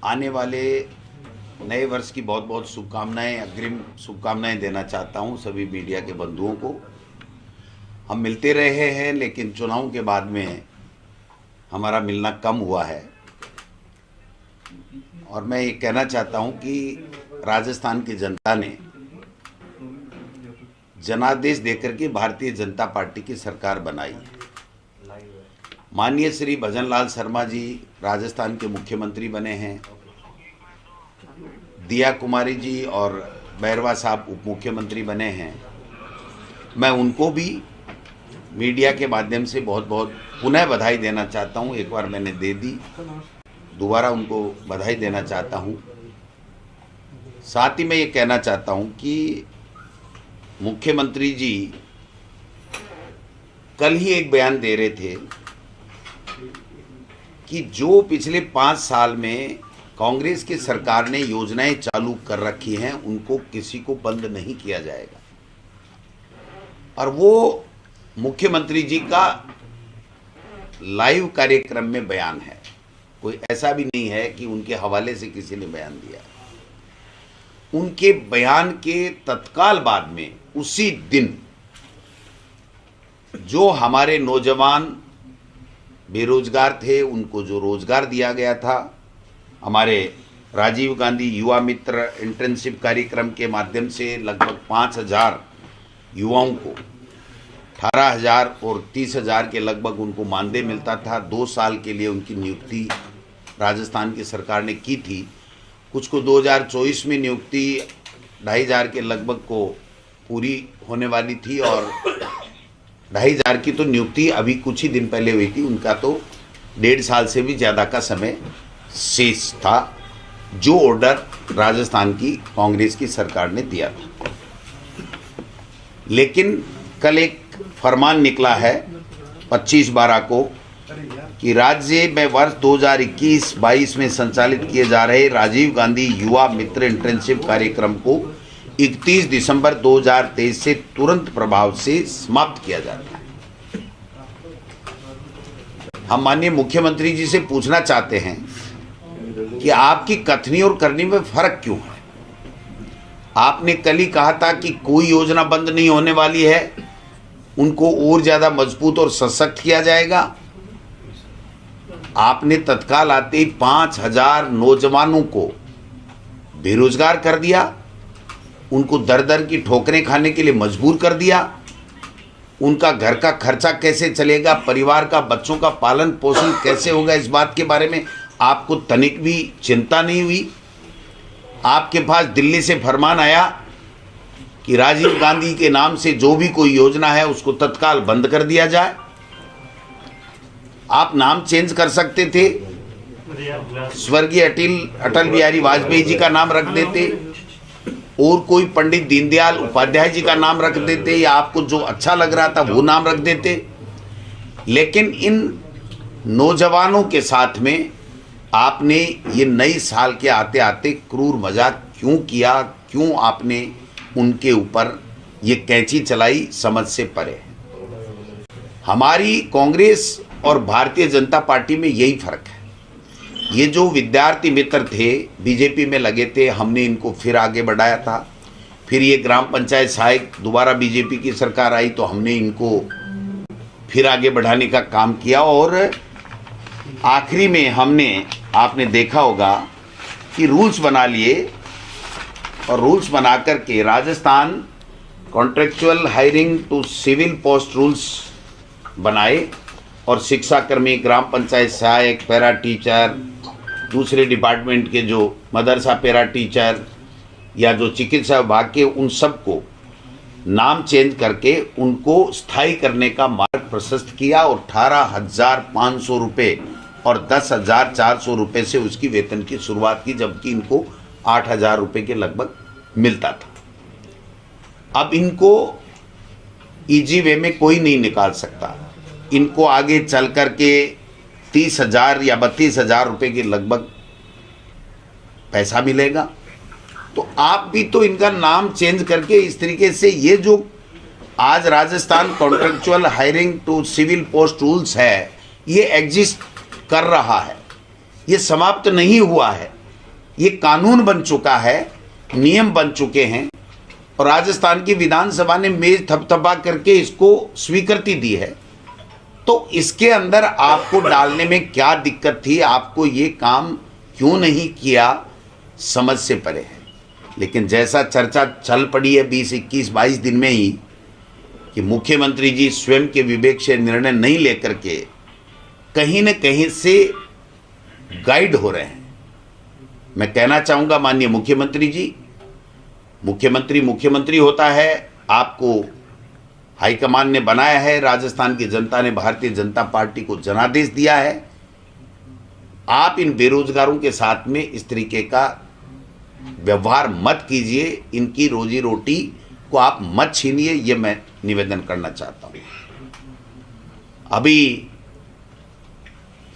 आने वाले नए वर्ष की बहुत बहुत शुभकामनाएं, अग्रिम शुभकामनाएं देना चाहता हूं सभी मीडिया के बंधुओं को। हम मिलते रहे हैं, लेकिन चुनाव के बाद में हमारा मिलना कम हुआ है। और मैं ये कहना चाहता हूं कि राजस्थान की जनता ने जनादेश देकर के भारतीय जनता पार्टी की सरकार बनाई। माननीय श्री भजनलाल शर्मा जी राजस्थान के मुख्यमंत्री बने हैं। दिया कुमारी जी और बैरवा साहब उप मुख्यमंत्री बने हैं। मैं उनको भी मीडिया के माध्यम से बहुत बहुत पुनः बधाई देना चाहता हूं। एक बार मैंने दे दी, दोबारा उनको बधाई देना चाहता हूं। साथ ही मैं ये कहना चाहता हूं कि मुख्यमंत्री जी कल ही एक बयान दे रहे थे कि जो पिछले 5 साल में कांग्रेस की सरकार ने योजनाएं चालू कर रखी हैं उनको किसी को बंद नहीं किया जाएगा। और वो मुख्यमंत्री जी का लाइव कार्यक्रम में बयान है, कोई ऐसा भी नहीं है कि उनके हवाले से किसी ने बयान दिया। उनके बयान के तत्काल बाद में उसी दिन जो हमारे नौजवान बेरोजगार थे उनको जो रोजगार दिया गया था, हमारे राजीव गांधी युवा मित्र इंटर्नशिप कार्यक्रम के माध्यम से लगभग 5,000 युवाओं को 18,000 और 30,000 के लगभग उनको मानदेय मिलता था। 2 साल के लिए उनकी नियुक्ति राजस्थान की सरकार ने की थी। कुछ को 2024 में नियुक्ति 2,500 के लगभग को पूरी होने वाली थी और 2,500 की तो नियुक्ति अभी कुछ ही दिन पहले हुई थी। उनका तो 1.5 साल से भी ज़्यादा का समय शेष था, जो ऑर्डर राजस्थान की कांग्रेस की सरकार ने दिया था। लेकिन कल एक फरमान निकला है 25/12 को कि राज्य में वर्ष 2021-22 में संचालित किए जा रहे राजीव गांधी युवा मित्र इंटर्नशिप कार्यक्रम को 31 दिसंबर 2023 से तुरंत प्रभाव से समाप्त किया जाता है। हम माननीय मुख्यमंत्री जी से पूछना चाहते हैं कि आपकी कथनी और करनी में फर्क क्यों है। आपने कल ही कहा था कि कोई योजना बंद नहीं होने वाली है, उनको और ज्यादा मजबूत और सशक्त किया जाएगा। आपने तत्काल आते ही 5,000 नौजवानों को बेरोजगार कर दिया, उनको दर दर की ठोकरें खाने के लिए मजबूर कर दिया। उनका घर का खर्चा कैसे चलेगा, परिवार का बच्चों का पालन पोषण कैसे होगा, इस बात के बारे में आपको तनिक भी चिंता नहीं हुई। आपके पास दिल्ली से फरमान आया कि राजीव गांधी के नाम से जो भी कोई योजना है उसको तत्काल बंद कर दिया जाए। आप नाम चेंज कर सकते थे, स्वर्गीय अटल बिहारी वाजपेयी जी का नाम रख देते और कोई पंडित दीनदयाल उपाध्याय जी का नाम रख देते, या आपको जो अच्छा लग रहा था वो नाम रख देते। लेकिन इन नौजवानों के साथ में आपने ये नई साल के आते आते क्रूर मजाक क्यों किया, क्यों आपने उनके ऊपर ये कैंची चलाई, समझ से परे। हमारी कांग्रेस और भारतीय जनता पार्टी में यही फर्क है। ये जो विद्यार्थी मित्र थे बीजेपी में लगे थे, हमने इनको फिर आगे बढ़ाया था। फिर ये ग्राम पंचायत सहायक दोबारा बीजेपी की सरकार आई तो हमने इनको फिर आगे बढ़ाने का काम किया। और आखिरी में हमने, आपने देखा होगा कि रूल्स बना लिए और रूल्स बना करके Rajasthan contractual hiring to civil post rules बनाए और शिक्षाकर्मी, ग्राम पंचायत सहायक, पैरा टीचर, दूसरे डिपार्टमेंट के जो मदरसा पैरा टीचर या जो चिकित्सा विभाग के, उन सबको नाम चेंज करके उनको स्थायी करने का मार्ग प्रशस्त किया और 18,500 रुपये और 10,400 रुपये से उसकी वेतन की शुरुआत की, जबकि इनको 8,000 रुपये के लगभग मिलता था। अब इनको इजी वे में कोई नहीं निकाल सकता। इनको आगे चल कर के 30,000 या 32,000 रुपये के लगभग पैसा मिलेगा। तो आप भी तो इनका नाम चेंज करके इस तरीके से, ये जो आज Rajasthan contractual hiring to civil post rules है, ये एग्जिस्ट कर रहा है, ये समाप्त नहीं हुआ है। ये कानून बन चुका है, नियम बन चुके हैं और राजस्थान की विधानसभा ने मेज थपथपा करके इसको स्वीकृति दी है। तो इसके अंदर आपको डालने में क्या दिक्कत थी, आपको ये काम क्यों नहीं किया, समझ से परे है। लेकिन जैसा चर्चा चल पड़ी है 20, 21, 22 दिन में ही कि मुख्यमंत्री जी स्वयं के विवेक से निर्णय नहीं लेकर के कहीं न कहीं से गाइड हो रहे हैं। मैं कहना चाहूँगा माननीय मुख्यमंत्री जी, मुख्यमंत्री होता है, आपको हाईकमान ने बनाया है, राजस्थान की जनता ने भारतीय जनता पार्टी को जनादेश दिया है। आप इन बेरोजगारों के साथ में इस तरीके का व्यवहार मत कीजिए, इनकी रोजी रोटी को आप मत छीनिए, ये मैं निवेदन करना चाहता हूँ। अभी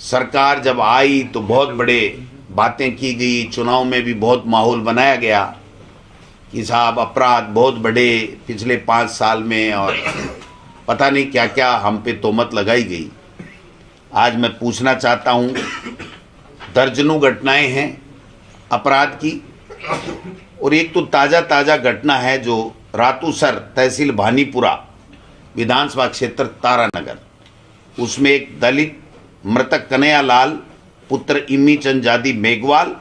सरकार जब आई तो बहुत बड़े बातें की गई, चुनाव में भी बहुत माहौल बनाया गया कि साहब अपराध बहुत बढ़े पिछले 5 साल में और पता नहीं क्या क्या हम पे तोहमत लगाई गई। आज मैं पूछना चाहता हूँ, दर्जनों घटनाएं हैं अपराध की और एक तो ताज़ा घटना है जो रातूसर तहसील भानीपुरा विधानसभा क्षेत्र तारानगर, उसमें एक दलित मृतक कन्हैया लाल पुत्र इम्मी चंद जाति मेघवाल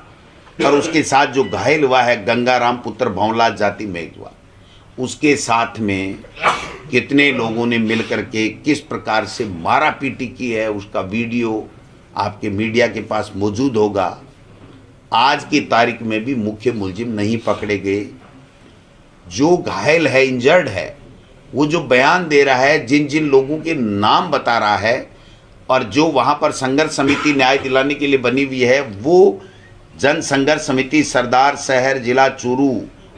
और उसके साथ जो घायल हुआ है गंगाराम पुत्र भंवलाल जाति मेघवाल, उसके साथ में कितने लोगों ने मिलकर के किस प्रकार से मारा पीटी की है, उसका वीडियो आपके मीडिया के पास मौजूद होगा। आज की तारीख में भी मुख्य मुलजिम नहीं पकड़े गए। जो घायल है, इंजर्ड है, वो जो बयान दे रहा है, जिन जिन लोगों के नाम बता रहा है और जो वहाँ पर संघर्ष समिति न्याय दिलाने के लिए बनी हुई है, वो जन संघर्ष समिति सरदार शहर जिला चूरू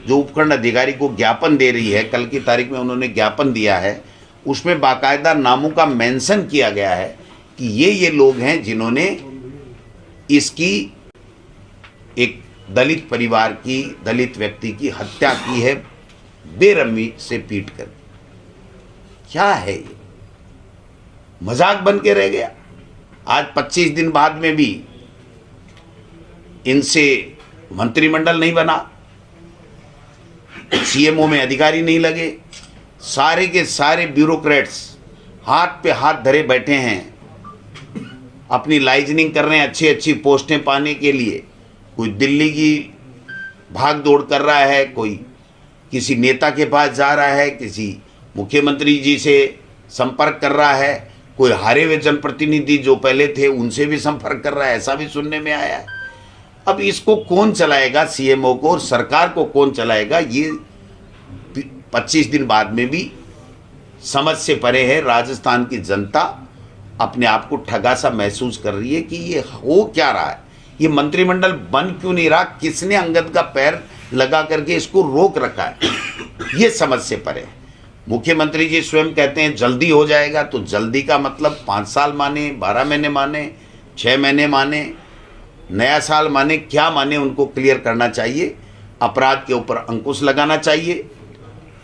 जो उपखंड अधिकारी को ज्ञापन दे रही है, कल की तारीख में उन्होंने ज्ञापन दिया है, उसमें बाकायदा नामों का मेंशन किया गया है कि ये लोग हैं जिन्होंने इसकी एक दलित परिवार की, दलित व्यक्ति की हत्या की है बेरहमी से पीट कर। क्या है ये? मजाक बन के रह गया। आज 25 दिन बाद में भी इनसे मंत्रिमंडल नहीं बना, सीएमओ में अधिकारी नहीं लगे, सारे के सारे ब्यूरोक्रेट्स हाथ पे हाथ धरे बैठे हैं, अपनी लाइजनिंग कर रहे हैं अच्छी पोस्टें पाने के लिए। कोई दिल्ली की भाग दौड़ कर रहा है, कोई किसी नेता के पास जा रहा है, किसी मुख्यमंत्री जी से संपर्क कर रहा है, कोई हारे हुए जनप्रतिनिधि जो पहले थे उनसे भी संपर्क कर रहा है, ऐसा भी सुनने में आया है। अब इसको कौन चलाएगा, सीएमओ को और सरकार को कौन चलाएगा, ये 25 दिन बाद में भी समझ से परे है। राजस्थान की जनता अपने आप को ठगा सा महसूस कर रही है कि ये हो क्या रहा है, ये मंत्रिमंडल बन क्यों नहीं रहा, किसने अंगद का पैर लगा करके इसको रोक रखा है, ये समझ से परे है। मुख्यमंत्री जी स्वयं कहते हैं जल्दी हो जाएगा, तो जल्दी का मतलब 5 साल माने, 12 महीने माने, 6 महीने माने, नया साल माने, क्या माने, उनको क्लियर करना चाहिए। अपराध के ऊपर अंकुश लगाना चाहिए।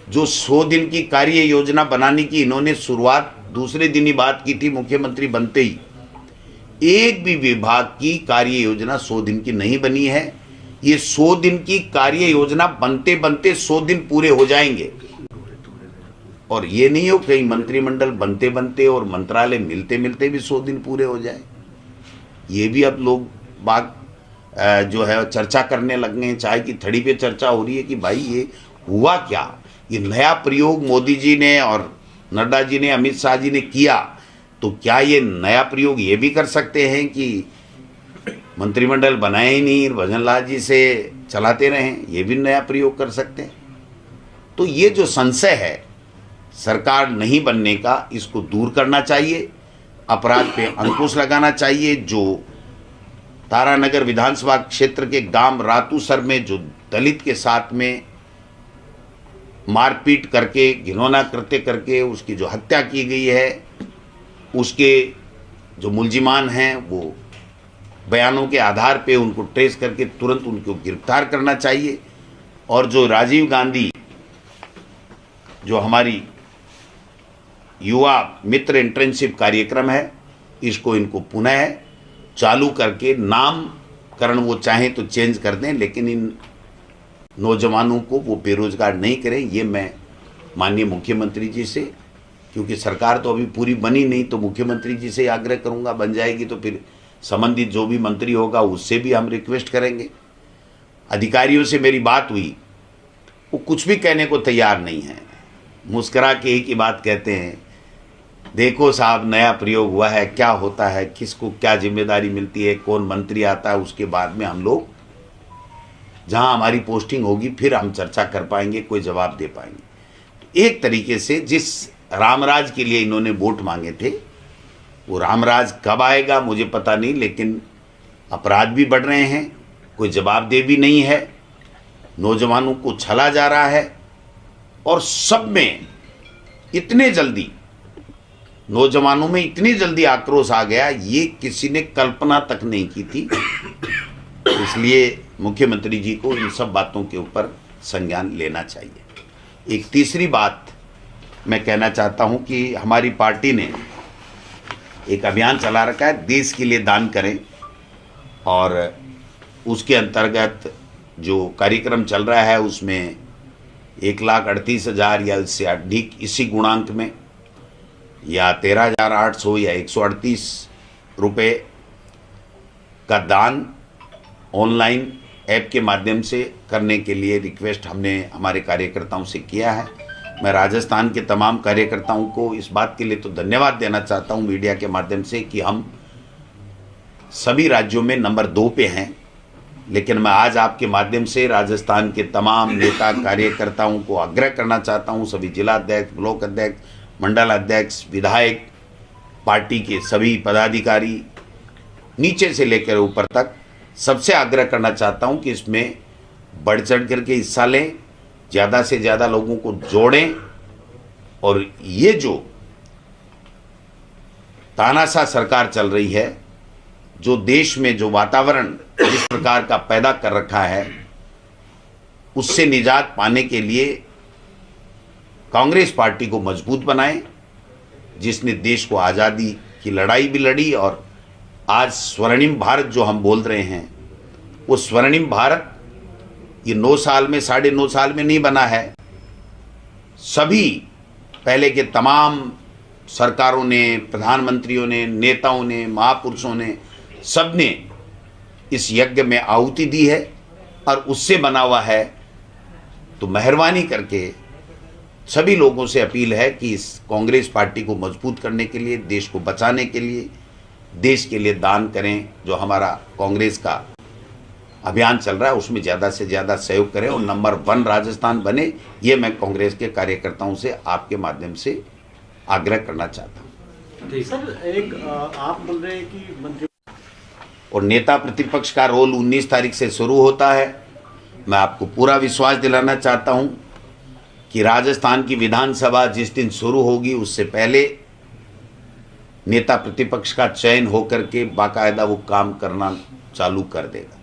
जो 100 दिन की कार्य योजना बनाने की इन्होंने शुरुआत दूसरे दिन ही बात की थी मुख्यमंत्री बनते ही, एक भी विभाग की कार्य योजना 100 दिन की नहीं बनी है। ये 100 दिन की कार्य योजना बनते बनते 100 दिन पूरे हो जाएंगे और ये नहीं हो कहीं मंत्रिमंडल बनते बनते और मंत्रालय मिलते मिलते भी 100 दिन पूरे हो जाए। ये भी अब लोग बाग जो है चर्चा करने लग गए हैं, चाय की थड़ी पे चर्चा हो रही है कि भाई ये हुआ क्या, ये नया प्रयोग मोदी जी ने और नड्डा जी ने, अमित शाह जी ने किया, तो क्या ये नया प्रयोग ये भी कर सकते हैं कि मंत्रिमंडल बनाए ही नहीं, भजनलाल जी से चलाते रहें, ये भी नया प्रयोग कर सकते हैं। तो ये जो संशय है सरकार नहीं बनने का, इसको दूर करना चाहिए, अपराध पे अंकुश लगाना चाहिए। जो तारानगर विधानसभा क्षेत्र के गांव रातूसर में जो दलित के साथ में मारपीट करके, घिनौना कृत्य करके उसकी जो हत्या की गई है, उसके जो मुलजिमान हैं वो बयानों के आधार पे उनको ट्रेस करके तुरंत उनको गिरफ्तार करना चाहिए। और जो राजीव गांधी जो हमारी युवा मित्र इंटर्नशिप कार्यक्रम है, इसको इनको पुनः चालू करके नाम कारण वो चाहें तो चेंज कर दें, लेकिन इन नौजवानों को वो बेरोजगार नहीं करें। ये मैं माननीय मुख्यमंत्री जी से, क्योंकि सरकार तो अभी पूरी बनी नहीं, तो मुख्यमंत्री जी से आग्रह करूंगा, बन जाएगी तो फिर संबंधित जो भी मंत्री होगा उससे भी हम रिक्वेस्ट करेंगे। अधिकारियों से मेरी बात हुई, वो कुछ भी कहने को तैयार नहीं है, मुस्करा के एक ही बात कहते हैं, देखो साहब नया प्रयोग हुआ है, क्या होता है, किसको क्या जिम्मेदारी मिलती है, कौन मंत्री आता है, उसके बाद में हम लोग जहां हमारी पोस्टिंग होगी फिर हम चर्चा कर पाएंगे, कोई जवाब दे पाएंगे। तो एक तरीके से जिस रामराज के लिए इन्होंने वोट मांगे थे, वो रामराज कब आएगा मुझे पता नहीं, लेकिन अपराध भी बढ़ रहे हैं, कोई जवाबदेही भी नहीं है, नौजवानों को छला जा रहा है, और सब में इतने जल्दी नौजवानों में इतनी जल्दी आक्रोश आ गया, ये किसी ने कल्पना तक नहीं की थी। इसलिए मुख्यमंत्री जी को इन सब बातों के ऊपर संज्ञान लेना चाहिए। एक तीसरी बात मैं कहना चाहता हूं कि हमारी पार्टी ने एक अभियान चला रखा है, देश के लिए दान करें, और उसके अंतर्गत जो कार्यक्रम चल रहा है उसमें 1,38,000 या इससे अधिक इसी गुणांक में, या 13,800 या 138 रुपये का दान ऑनलाइन ऐप के माध्यम से करने के लिए रिक्वेस्ट हमने हमारे कार्यकर्ताओं से किया है। मैं राजस्थान के तमाम कार्यकर्ताओं को इस बात के लिए तो धन्यवाद देना चाहता हूं मीडिया के माध्यम से कि हम सभी राज्यों में नंबर 2 पे हैं, लेकिन मैं आज आपके माध्यम से राजस्थान के तमाम नेता कार्यकर्ताओं को आग्रह करना चाहता हूं, सभी जिला अध्यक्ष, ब्लॉक अध्यक्ष, मंडल अध्यक्ष, विधायक, पार्टी के सभी पदाधिकारी नीचे से लेकर ऊपर तक सबसे आग्रह करना चाहता हूं कि इसमें बढ़ चढ़ करके हिस्सा लें, ज़्यादा से ज़्यादा लोगों को जोड़ें, और ये जो तानाशाह सरकार चल रही है, जो देश में जो वातावरण जिस प्रकार का पैदा कर रखा है, उससे निजात पाने के लिए कांग्रेस पार्टी को मजबूत बनाएं, जिसने देश को आज़ादी की लड़ाई भी लड़ी, और आज स्वर्णिम भारत जो हम बोल रहे हैं, वो स्वर्णिम भारत ये 9 साल में 9.5 साल में नहीं बना है। सभी पहले के तमाम सरकारों ने, प्रधानमंत्रियों ने, नेताओं ने, महापुरुषों ने, सब ने इस यज्ञ में आहुति दी है और उससे बना हुआ है। तो मेहरबानी करके सभी लोगों से अपील है कि इस कांग्रेस पार्टी को मजबूत करने के लिए, देश को बचाने के लिए, देश के लिए दान करें। जो हमारा कांग्रेस का अभियान चल रहा है उसमें ज़्यादा से ज़्यादा सहयोग करें और नंबर 1 राजस्थान बने, ये मैं कांग्रेस के कार्यकर्ताओं से आपके माध्यम से आग्रह करना चाहता हूँ। सर, एक आप बोल रहे हैं कि मंत्री और नेता प्रतिपक्ष का रोल 19 तारीख से शुरू होता है। मैं आपको पूरा विश्वास दिलाना चाहता हूं कि राजस्थान की विधानसभा जिस दिन शुरू होगी उससे पहले नेता प्रतिपक्ष का चयन होकर के बाकायदा वो काम करना चालू कर देगा।